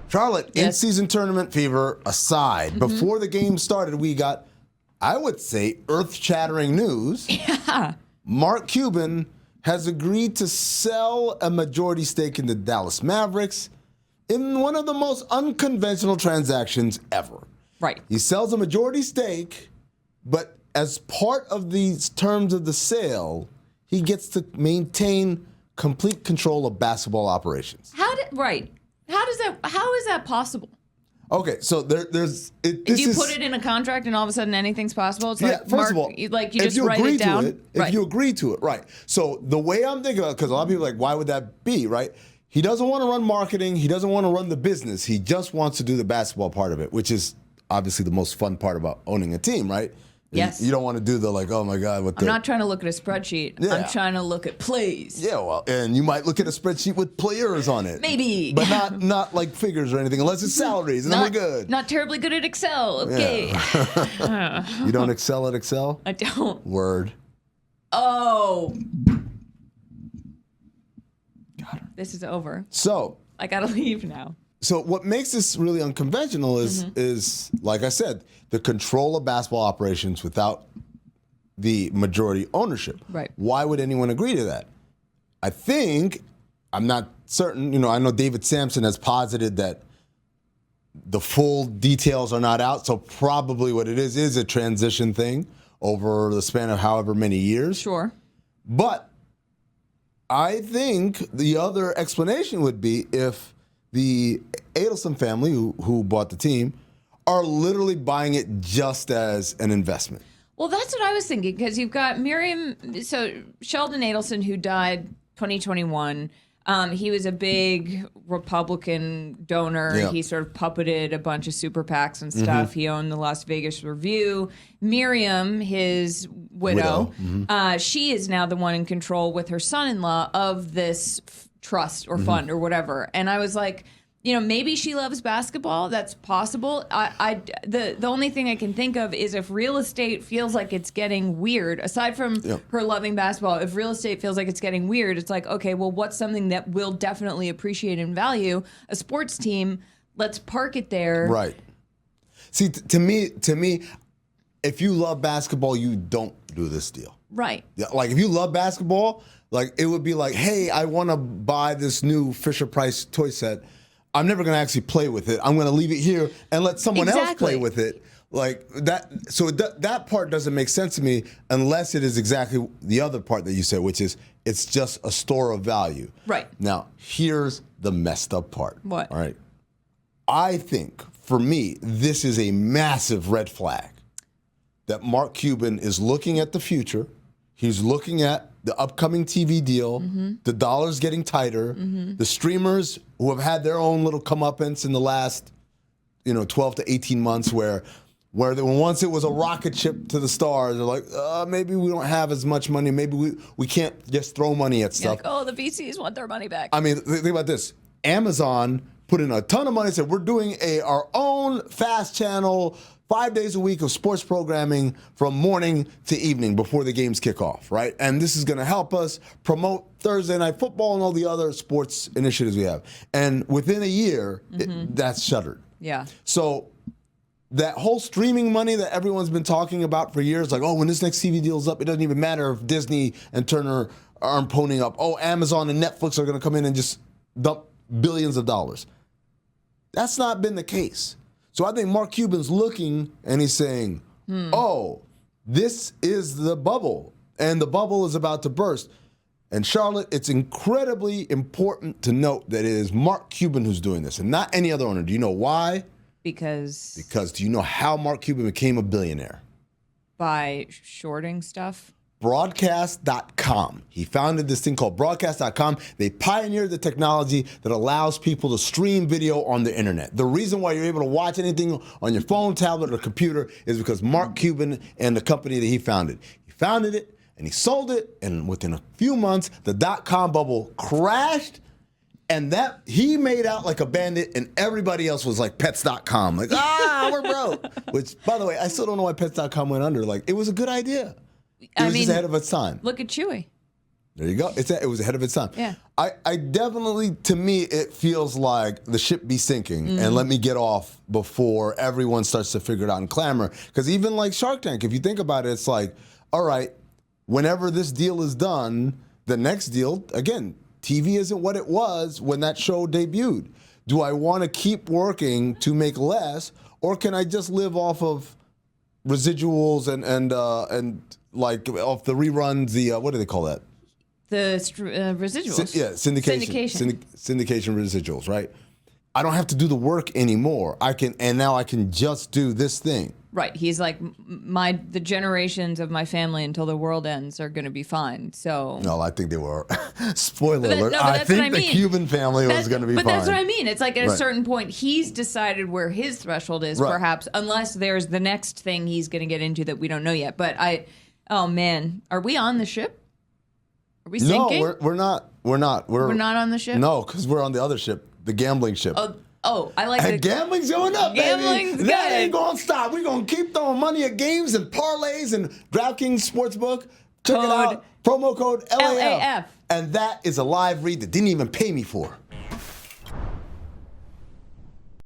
Charlotte, in-season tournament fever aside, before the game started, we got, I would say, earth-shattering news. Yeah. Marc Cuban has agreed to sell a majority stake in the Dallas Mavericks in one of the most unconventional transactions ever. Right. He sells a majority stake, but as part of these terms of the sale, he gets to maintain complete control of basketball operations. How is that possible? Okay, so there's... If you put it in a contract and all of a sudden anything's possible, it's like, first of all, you just write it down. If you agree to it, right. So the way I'm thinking about it, because a lot of people are like, why would that be, right? He doesn't want to run marketing. He doesn't want to run the business. He just wants to do the basketball part of it, which is obviously the most fun part about owning a team, right? Yes. You don't want to do the like, oh my God, I'm not trying to look at a spreadsheet. Yeah. I'm trying to look at plays. Yeah, well, and you might look at a spreadsheet with players on it. Maybe. But not like figures or anything, unless it's salaries, and then we're good. Not terribly good at Excel. Okay. Yeah. You don't excel at Excel? I don't. Word. Oh. Got her. This is over. So. I got to leave now. So what makes this really unconventional is, like I said, the control of basketball operations without the majority ownership. Right. Why would anyone agree to that? I think, I'm not certain, I know David Sampson has posited that the full details are not out, so probably what it is a transition thing over the span of however many years. Sure. But I think the other explanation would be if the Elhassan family, who bought the team, are literally buying it just as an investment. Well, that's what I was thinking, because you've got Sheldon Adelson, who died 2021. He was a big Republican donor. Yeah. He sort of puppeted a bunch of super PACs and stuff. He owned the Las Vegas Review. Miriam, his widow. She is now the one in control with her son-in-law of this trust or fund or whatever. And I was like, maybe she loves basketball. That's possible. The only thing I can think of is if real estate feels like it's getting weird, aside from her loving basketball, if real estate feels like it's getting weird, it's like, okay, well, what's something that will definitely appreciate and value? A sports team, let's park it there. Right. See, to me, if you love basketball, you don't do this deal. Right. Like, if you love basketball, like, it would be like, hey, I want to buy this new Fisher-Price toy set. I'm never going to actually play with it. I'm going to leave it here and let someone else play with it. Like that. So that part doesn't make sense to me unless it is exactly the other part that you said, which is it's just a store of value. Right. Now, here's the messed up part. What? All right. I think, for me, this is a massive red flag that Marc Cuban is looking at the future. He's looking at the upcoming TV deal, the dollars getting tighter, the streamers who have had their own little comeuppance in the last, 12 to 18 months where once it was a rocket ship to the stars, they're like, maybe we don't have as much money. Maybe we can't just throw money at stuff. Like, the VCs want their money back. I mean, think about this. Amazon put in a ton of money and said, we're doing our own fast channel, 5 days a week of sports programming from morning to evening before the games kick off, right? And this is going to help us promote Thursday Night Football and all the other sports initiatives we have. And within a year, that's shuttered. Yeah. So that whole streaming money that everyone's been talking about for years, like, when this next TV deal's up, it doesn't even matter if Disney and Turner aren't ponying up. Amazon and Netflix are going to come in and just dump billions of dollars. That's not been the case. So I think Marc Cuban's looking and he's saying, this is the bubble, and the bubble is about to burst. And Charlotte, it's incredibly important to note that it is Marc Cuban who's doing this and not any other owner. Do you know why? Because do you know how Marc Cuban became a billionaire? By shorting stuff? Broadcast.com. He founded this thing called Broadcast.com. They pioneered the technology that allows people to stream video on the internet. The reason why you're able to watch anything on your phone, tablet, or computer is because Marc Cuban and the company that he founded. He founded it and he sold it, and within a few months, the dot-com bubble crashed, and that he made out like a bandit, and everybody else was like Pets.com. Like, we're broke. Which, by the way, I still don't know why Pets.com went under. Like, it was a good idea. It was just ahead of its time. Look at Chewy. There you go. It was ahead of its time. Yeah. I definitely, to me, it feels like the ship be sinking and let me get off before everyone starts to figure it out and clamor. Because even like Shark Tank, if you think about it, it's like, all right, whenever this deal is done, the next deal, again, TV isn't what it was when that show debuted. Do I want to keep working to make less, or can I just live off of residuals and like off the reruns? What do they call that? The residuals. Syndication residuals, right? I don't have to do the work anymore. Now I can just do this thing. Right. He's like, the generations of my family until the world ends are going to be fine. So. No, I think they were. Spoiler alert. No, I think the Cuban family was going to be fine. But that's what I mean. It's like at a certain point, he's decided where his threshold is, perhaps, unless there's the next thing he's going to get into that we don't know yet. But oh man, are we on the ship? Are we sinking? No, we're not. We're not. We're not on the ship? No, because we're on the other ship, the gambling ship. Oh, I like and gambling's going up, gambling's baby. That ain't going to stop. We're going to keep throwing money at games and parlays and DraftKings Sportsbook. Check it out. Promo code LAF. And that is a live read that didn't even pay me for.